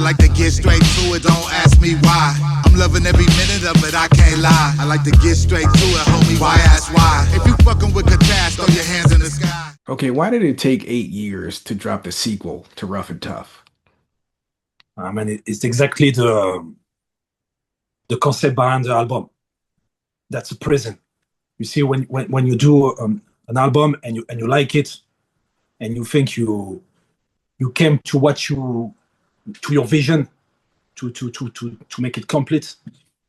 like to get straight to it, don't ask me why. I'm loving every minute of it, I can't lie. I like to get straight to it, homie, why ask why? If you fucking with Katas, throw your hands in the sky. Okay, why did it take 8 years to drop the sequel to Ruff and Tuff? I mean, it's exactly the concept behind the album. That's a present. You see, when you do an album and you like it, and you think you came to what you to your vision to make it complete,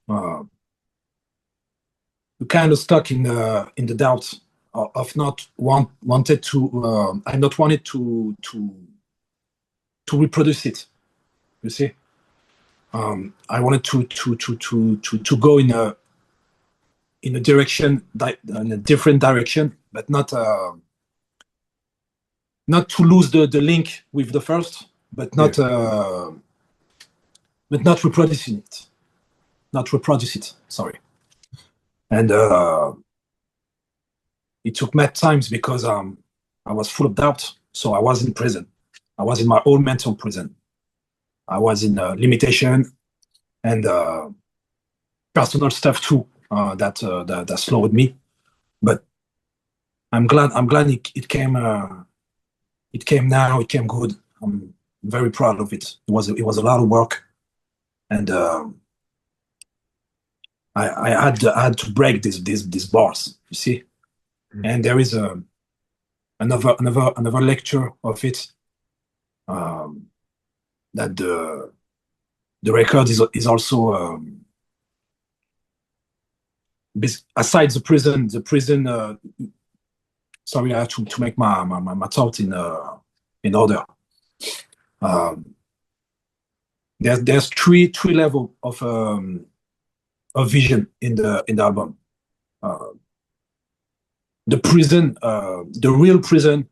uh, you kind of stuck in the doubt of not wanted to I not wanted to reproduce it. You see, I wanted to go in a direction in a different direction, but not to lose the link with the first, but not reproducing it, not reproduce it. Sorry, and it took mad times because I was full of doubt. So I was in prison. I was in my own mental prison. I was in limitation and personal stuff too that slowed me. But I'm glad it came now. It came good. I'm very proud of it. It was a lot of work, and I had to break these bars. You see, and there is another lecture of it. That the record is also aside the prison. Sorry, I have to make my thought in order. There's three level of vision in the album. The prison, the real prison,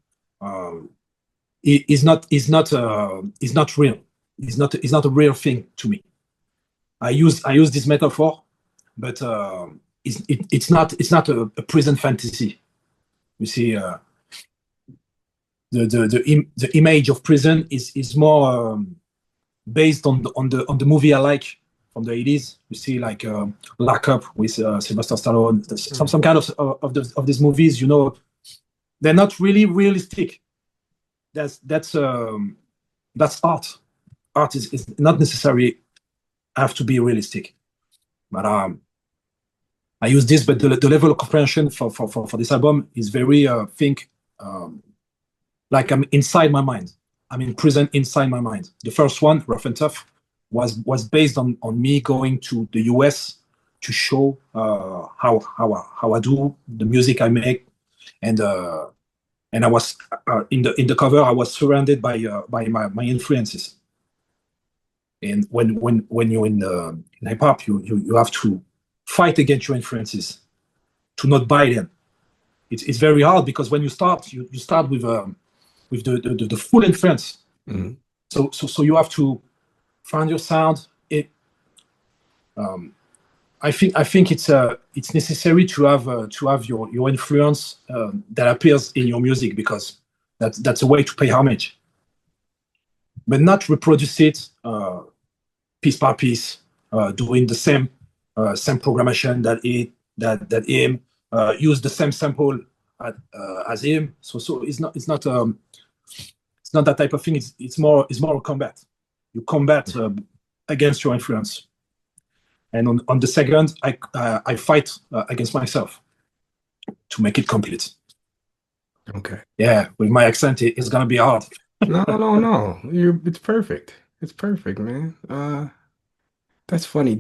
is not real. It's not a real thing to me. I use this metaphor, but it's not a prison fantasy. You see, the image of prison is more based on the movie I like from the 80s. You see, like Lock Up with Sylvester Stallone. Some kind of these movies, you know, they're not really realistic. That's art. Art is not necessarily have to be realistic, but I use this. But the level of comprehension for this album is very like I'm inside my mind. I'm in prison inside my mind. The first one, Ruff N Tuff, was based on me going to the US to show how I do the music I make, and I was in the cover. I was surrounded by my influences. And when you're in hip hop, you have to fight against your influences to not buy them. It's very hard because when you start, you start with the full influence. Mm-hmm. So you have to find your sound. I think it's necessary to have your influence that appears in your music, because that's a way to pay homage, but not reproduce it piece by piece, doing the same programmation that him, use the same sample as him. So it's not that type of thing. It's more a combat. You combat against your influence. And on the second, I fight against myself to make it complete. Okay. Yeah, with my accent, it's gonna be hard. No. It's perfect. It's perfect, man. That's funny.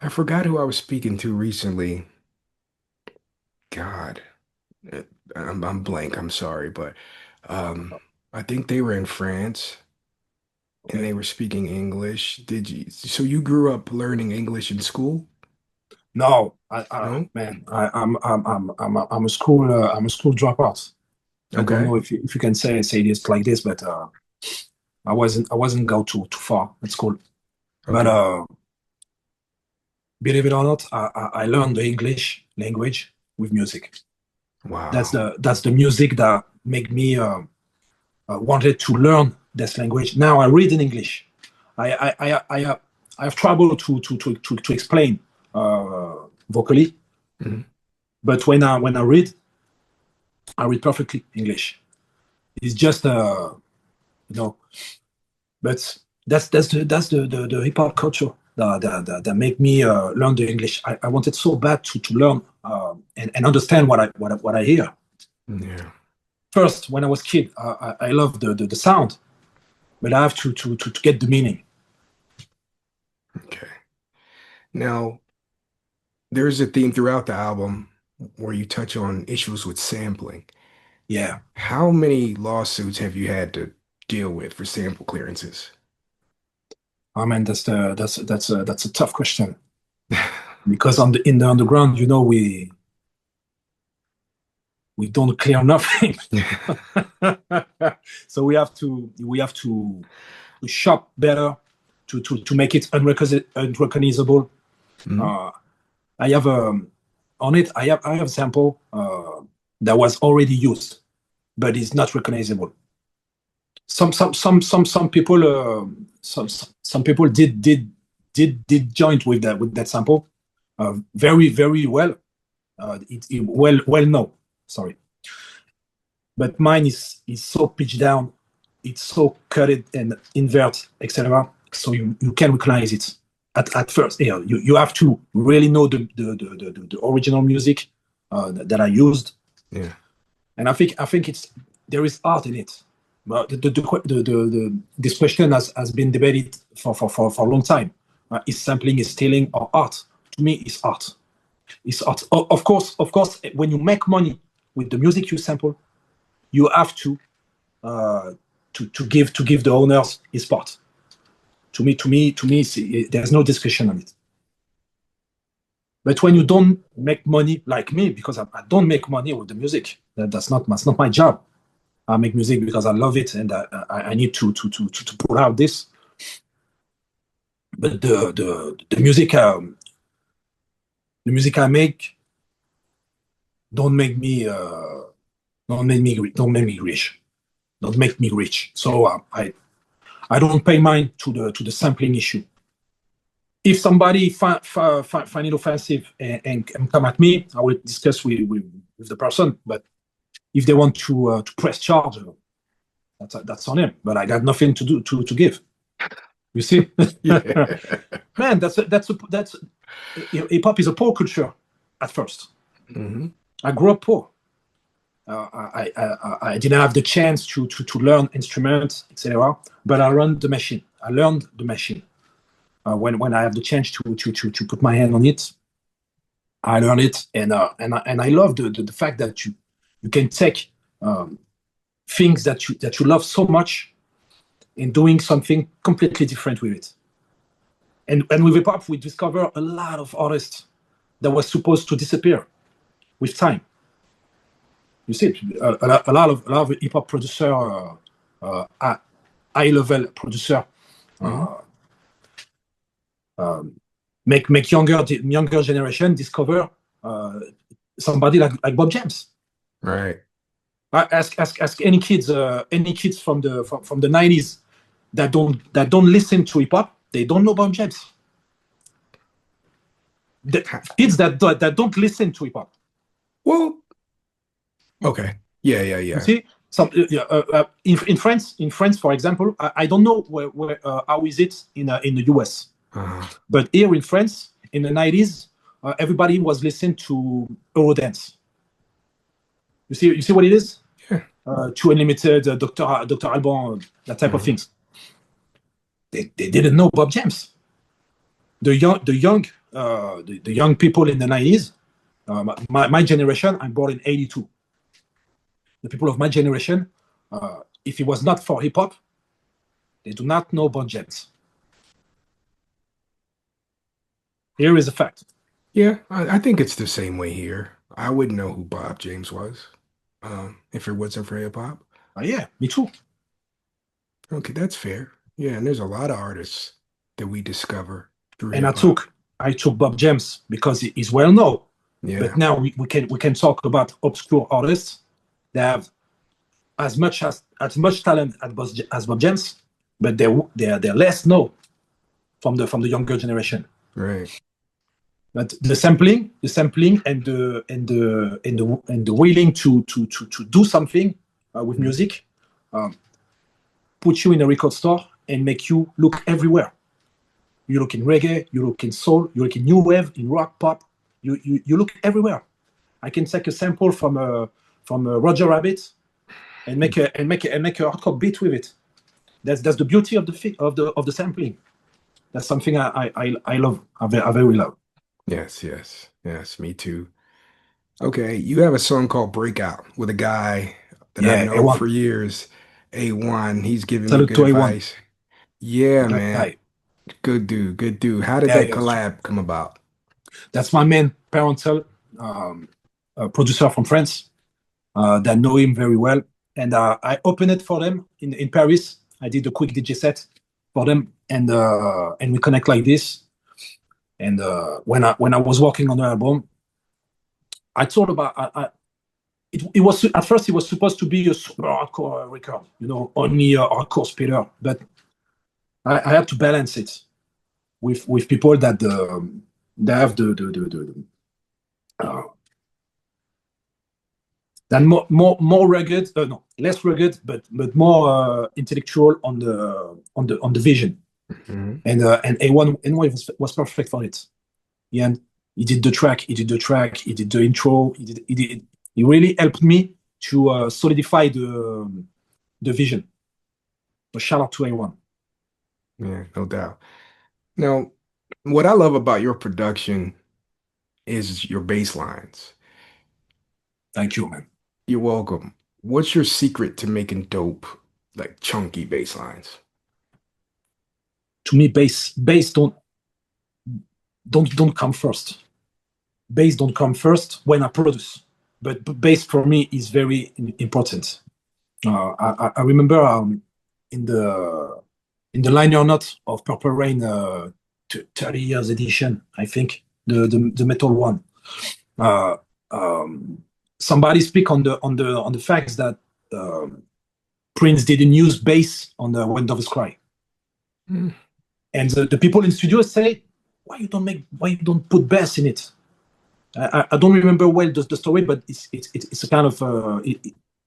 I forgot who I was speaking to recently. God, I'm blank. I'm sorry, but I think they were in France and they were speaking English. So you grew up learning English in school? No, No? man, I'm a school dropout. I don't Okay. know if you can say this like this, but I wasn't go too far at school. But Okay. believe it or not, I learned the English language with music. That's Wow. the music that made me wanted to learn this language. Now I read in English. I have trouble to explain vocally, Mhm. but when I read perfectly English. It's just you know, but that's the hip hop culture that make me learn the English. I wanted so bad to learn and understand what I hear. Yeah. First, when I was kid, I love the sound, but I have to get the meaning. Okay. Now, there's a theme throughout the album where you touch on issues with sampling. Yeah. How many lawsuits have you had to deal with for sample clearances? I mean, that's a tough question because in the underground, we don't clear nothing. So we have to shop better to make it unrecognizable. Mhm. Uh, I have on it. I have sample that was already used, but it's not recognizable. Some people some people did joint with that sample very well. It well no, sorry, but mine is so pitched down, it's so cut it and invert, etc. So you can recognize it at first. Yeah, you have to really know the original music that I used, Yeah. and I think there is art in it. But this question has been debated for a long time. Is sampling, is stealing, or art? To me, it's art. It's art. Of course, when you make money with the music you sample, you have uh, to give the owners his part. To me, there's no discussion on it. But when you don't make money like me, because I don't make money with the music, that's not my job. I make music because I love it, and I need to put out this. But the music I make don't make me rich. Don't make me rich. So I don't pay mine to the sampling issue. If somebody find it offensive and come at me, I will discuss with the person. But if they want to press charge, that's on him. But I got nothing to do to give. You see, Yeah. man, that's hip hop is a poor culture at first. Hmm. I grew up poor. I didn't have the chance to learn instruments, etc. But I learned the machine. I learned the machine. When I have the chance to put my hand on it, I learn it, and I love the fact that you can take things that you love so much and doing something completely different with it. And with hip hop, we discover a lot of artists that were supposed to disappear with time. You see, a lot of hip hop producer, high level producer, Hmm. make younger generation discover uh, somebody like Bob James. Right. Ask any kids from the 90s that don't listen to hip hop. They don't know Bob James. The Ha- kids that don't listen to hip hop. Well, okay. Yeah, yeah, You yeah. see, in France, for example, I don't know how is it in the US, Uh-huh. but here in France in the 90s, everybody was listening to Eurodance. You see what it is? Yeah. Too Unlimited, Dr. Alban, that type of Hmm. things. They didn't know Bob James. The young people in the 90s, my generation, I'm born in 82. The people of my generation, if it was not for hip hop, they do not know Bob James. Here is a fact. Yeah, I think it's the same way here. I wouldn't know who Bob James was, if it wasn't for hip hop. Yeah, me too. Okay, that's fair. Yeah, and there's a lot of artists that we discover through And I hip hop. took I took Bob James because he's well known. But Yeah. now we can talk about obscure artists that have as much talent as Bob James, but they're less known. from the younger generation. Right. But the sampling, and the willing to do something with music, put you in a record store and make you look everywhere. You look in reggae, you look in soul, you look in new wave, in rock, pop. You look everywhere. I can take a sample from Roger Rabbit and make a hardcore beat with it. That's the beauty of the sampling. That's something I love. I very love. Yes, yes, yes, me too. Okay, you have a song called Breakout with a guy that I've Yeah, known A1. for years, A1. He's giving me Salute good to A1. advice. Yeah, Great man. guy. Good dude, good dude. How did Yeah, that yeah. collab come about? That's my main parental producer from France that know him very well. And I opened it for them in Paris. I did a quick DJ set for them, and we connect like this. And when I was working on the album, I thought about it was at first it was supposed to be a super hardcore record, only a hardcore speeder. But I had to balance it with people that have then more rugged, no, less rugged, but more intellectual on the vision. Mhm. And A1 was perfect for it. And he did the track, he did the intro, he really helped me to solidify the vision. So shout out to A1. Yeah, no doubt. Now, what I love about your production is your bass lines. Thank you, man. You're welcome. What's your secret to making dope, like chunky bass lines? To me, bass don't come first. Bass don't come first when I produce, but bass for me is very important. I remember in the liner notes of Purple Rain 30 years edition, I think the metal one. Uh, Somebody speak on the facts that Prince didn't use bass on the When Doves Cry, and the people in studio say, why you don't put bass in it? I don't remember well the story, but it's a kind of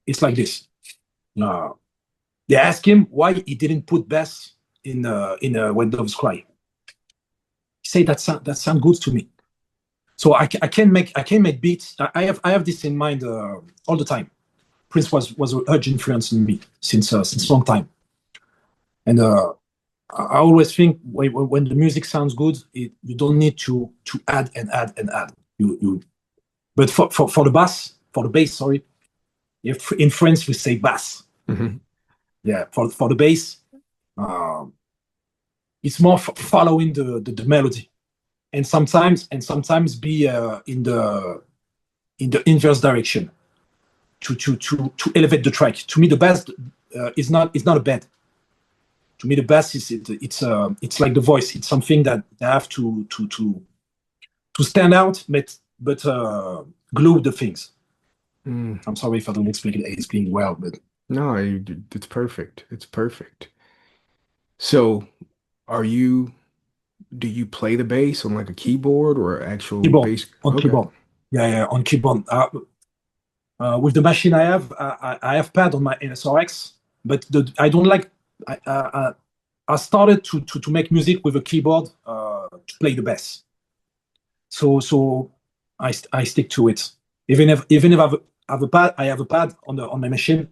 it's like this. They ask him why he didn't put bass in When Doves Cry. He say that sound good to me. So I can make beats. I have this in mind all the time. Prince was a huge influence on me since long time, and I always think when the music sounds good, you don't need to add and add and add. But for the bass, sorry. If in France we say bass, Mhm. yeah. For the bass, it's more following the melody, and sometimes be in the inverse direction to elevate the track. To me, the bass is not a band. To me, the bass it's like the voice. It's something that they have to stand out, but glue the things. Mm. I'm sorry if I don't explain well, but No, it's perfect. It's perfect. So, are you, do you play the bass on like a keyboard or actual keyboard bass? on Okay. keyboard. Yeah, on keyboard. With the machine I have pad on my NSRX, but I don't like. I started to make music with a keyboard to play the bass. So I stick to it. Even if I have a pad on my machine.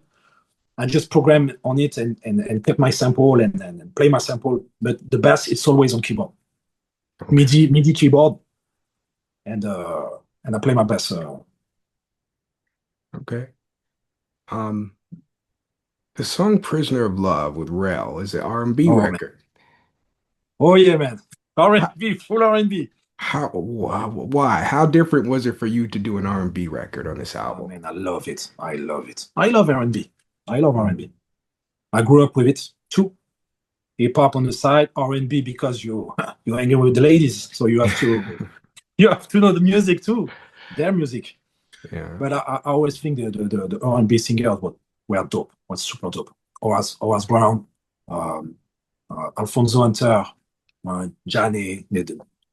I just program on it and cut my sample and play my sample. But the bass it's always on keyboard, Okay. MIDI keyboard, and I play my bass. Okay. Um, the song "Prisoner of Love" with Rel is an R&B Oh man, record. oh yeah, man. How, R&B, full R&B. why? How different was it for you to do an R&B record on this Oh album? man, I love it. I love it. I love R&B. I love R&B. I grew up with it too. Hip hop on the side, R&B because you hanging with the ladies, so you have to know the music too, their music. Yeah. But I always think the R&B singers were dope, was super dope. Horace Brown, Alfonso Hunter, Johnny.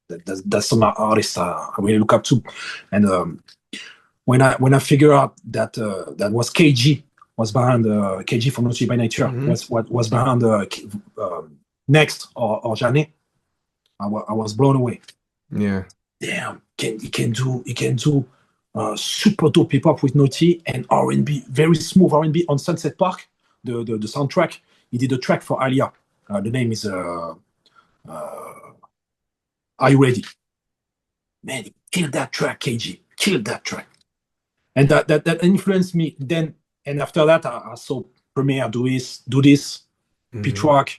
That's some artists I really look up to. And when I figure out that that was KG was behind KG from Naughty by Nature was behind Next or Johnny, I was blown away. Yeah. Damn, he can do super dope hip hop with Naughty and R&B, very smooth R&B on Sunset Park, the soundtrack. He did a track for Alia. The name is Are You Ready? Man, he killed that track, KG. Killed that track. And that influenced me then. And after that, I saw Premier do this, Pete Rock,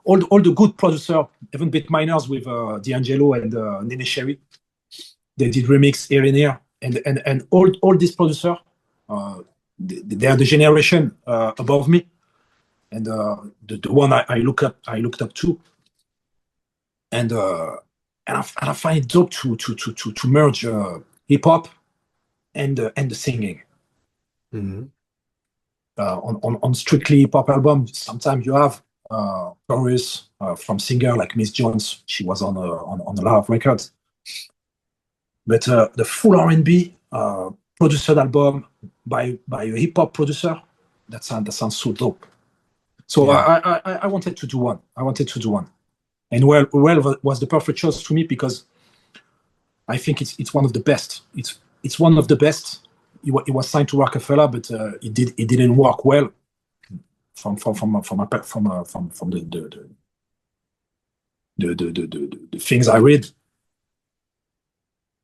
all the good producers, even bit minors with D'Angelo and Nene Sherry. They did remix here and here, and all these producers, they are the generation above me, and the one I looked up to, and I find it dope to merge hip hop and the singing. On strictly hip hop album, sometimes you have chorus from singer like Miss Jones. She was on a lot of records. But the full R&B produced album by a hip hop producer, that sounds so dope. So yeah. I wanted to do one. And well was the perfect choice to me because I think it's one of the best. It's one of the best. It was signed to Rockefeller, but it didn't work well from the things I read.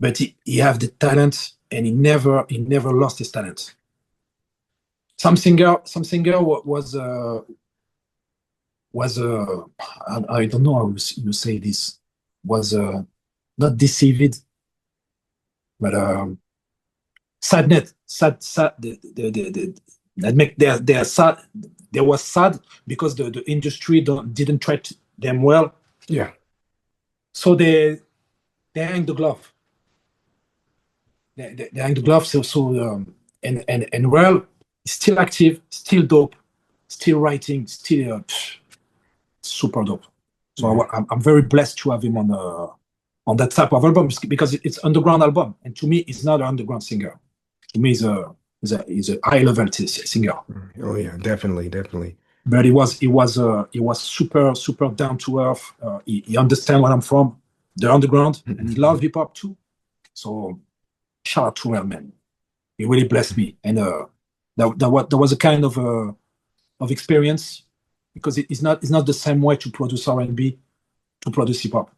But he have the talent, and he never lost his talent. Some singer was I don't know how you say this, was not deceived, but sadness. That make they're sad. They was sad because the industry didn't treat them well. Yeah. So they hang the glove. They hang the glove. And well, still active, still dope, still writing, still super dope. So I'm very blessed to have him on that type of album because it's underground album, and to me, it's not an underground singer. To me, he's a high level singer. Oh yeah, definitely. But he was super down to earth. He understands where I'm from, the underground, and he loves hip hop too. So shout out to him, man. He really blessed me, and that was a kind of experience because it's not the same way to produce R&B to produce hip hop.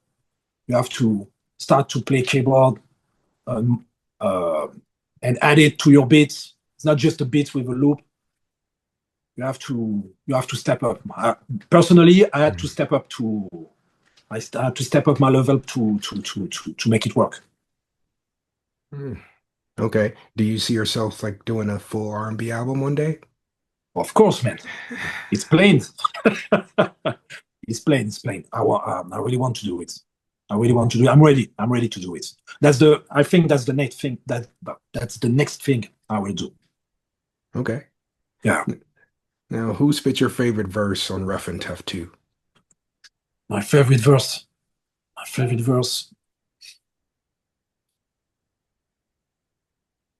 You have to start to play keyboard and add it to your beats. It's not just a beat with a loop. You have to step up. Personally, I had to step up my level to make it work. Okay. Do you see yourself like doing a full R&B album one day? Of course, man. It's plain. It's plain. I really want to do it. I'm ready to do it. I think that's the next thing. That's the next thing I will do. Okay. Yeah. Now, who spit your favorite verse on Ruff N Tuff 2? My favorite verse.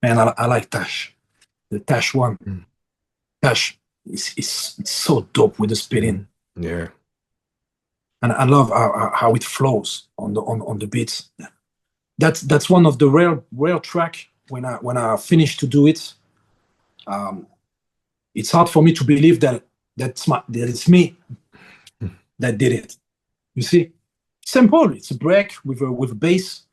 Man, I like Tash. The Tash one. Tash is so dope with the spitting. Yeah. And I love how it flows on the beats. That's one of the rare track when I finish to do it. It's hard for me to believe that it's me that did it. You see, simple. It's a break with a bass,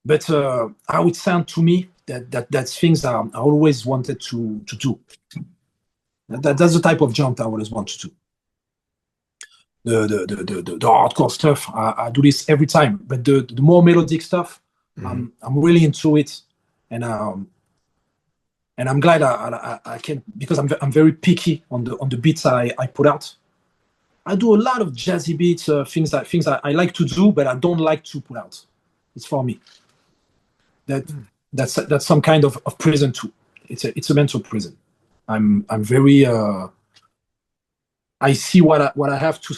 but how it sounds to me that's things I always wanted to do. That's the type of jump I always want to do. The hardcore stuff, I do this every time, but the more melodic stuff, I'm really into it, and I'm glad I can, because I'm very picky on the beats I put out. I do a lot of jazzy beats, things I like to do, but I don't like to put out. It's for me. That's some kind of prison too. It's a mental prison. I'm very I see what I have to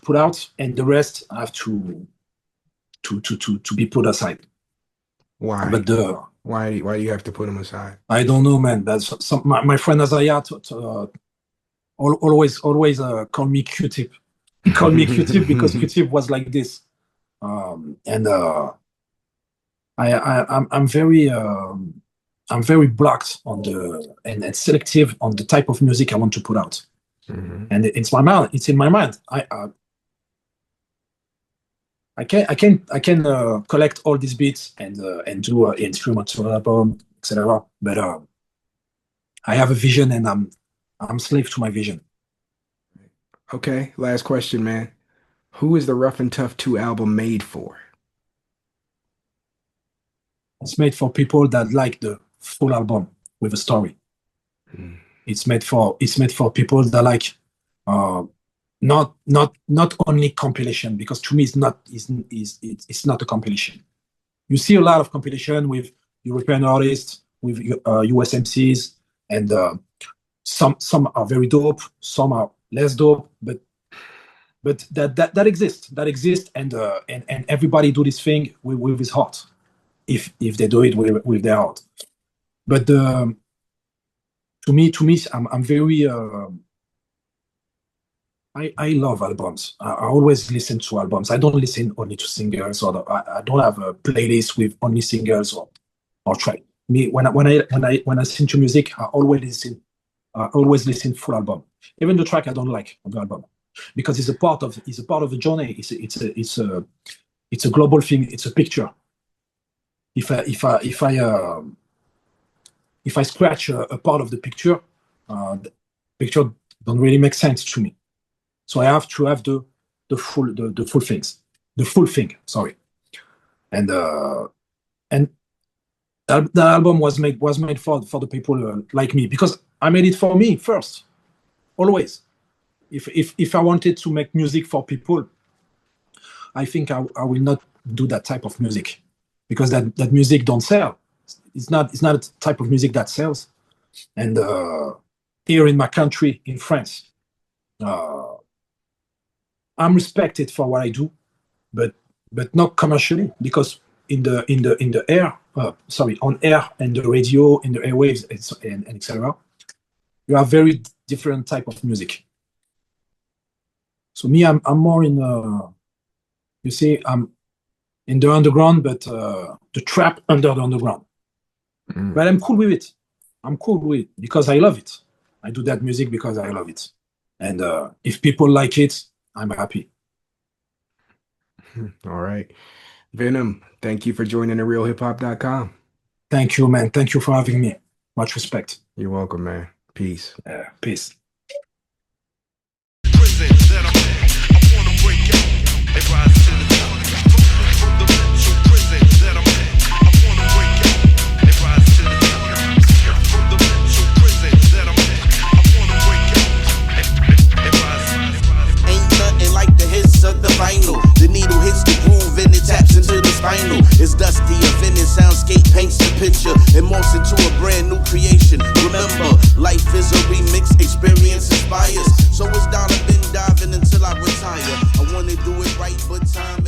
put out, and the rest I have to be put aside. Why? But why do you have to put them aside? I don't know, man. That's my friend Azaya always call me Q-tip. He called me Q-tip because Q-tip was like this, and I'm very blocked on and selective on the type of music I want to put out. Mm-hmm. And it's in my mind. I can collect all these beats and do an instrumental album, etc. But I have a vision, and I'm slave to my vision. Okay, last question, man. Who is the Ruff N Tuff 2 album made for? It's made for people that like the full album with a story. Mm. It's made for people that like not only compilation, because to me it's not a compilation. You see a lot of compilation with European artists, with US MCs, and some are very dope, some are less dope, but that exists, and everybody do this thing with his heart, if they do it with their heart. But to me, I'm very I love albums. I always listen to albums. I don't listen only to singles, or I don't have a playlist with only singles or track. Me, when I listen to music, I always listen full album. Even the track I don't like on the album, because it's a part of the journey. It's a global thing. It's a picture. If I scratch a part of the picture don't really make sense to me. So I have to have the full thing. Sorry, and that album was made for the people like me, because I made it for me first. Always, if I wanted to make music for people, I think I will not do that type of music, because that music don't sell. It's not a type of music that sells. And here in my country, in France, I'm respected for what I do, but not commercially, because in the air, on air and the radio, in the airwaves, and etc. You have very different type of music. So me, I'm more in you see, I'm in the underground, but the trap under the underground. Mm. But I'm cool with it. I'm cool with it because I love it. I do that music because I love it. And if people like it, I'm happy. All right. Venom, thank you for joining therealhiphop.com. Thank you, man. Thank you for having me. Much respect. You're welcome, man. Peace. Peace. The needle hits the groove and it taps into the spinal. It's dusty, a finished soundscape paints the picture and morphs into a brand new creation. Remember, life is a remix, experience inspires. So it's down, I've been diving until I retire. I wanna do it right, but time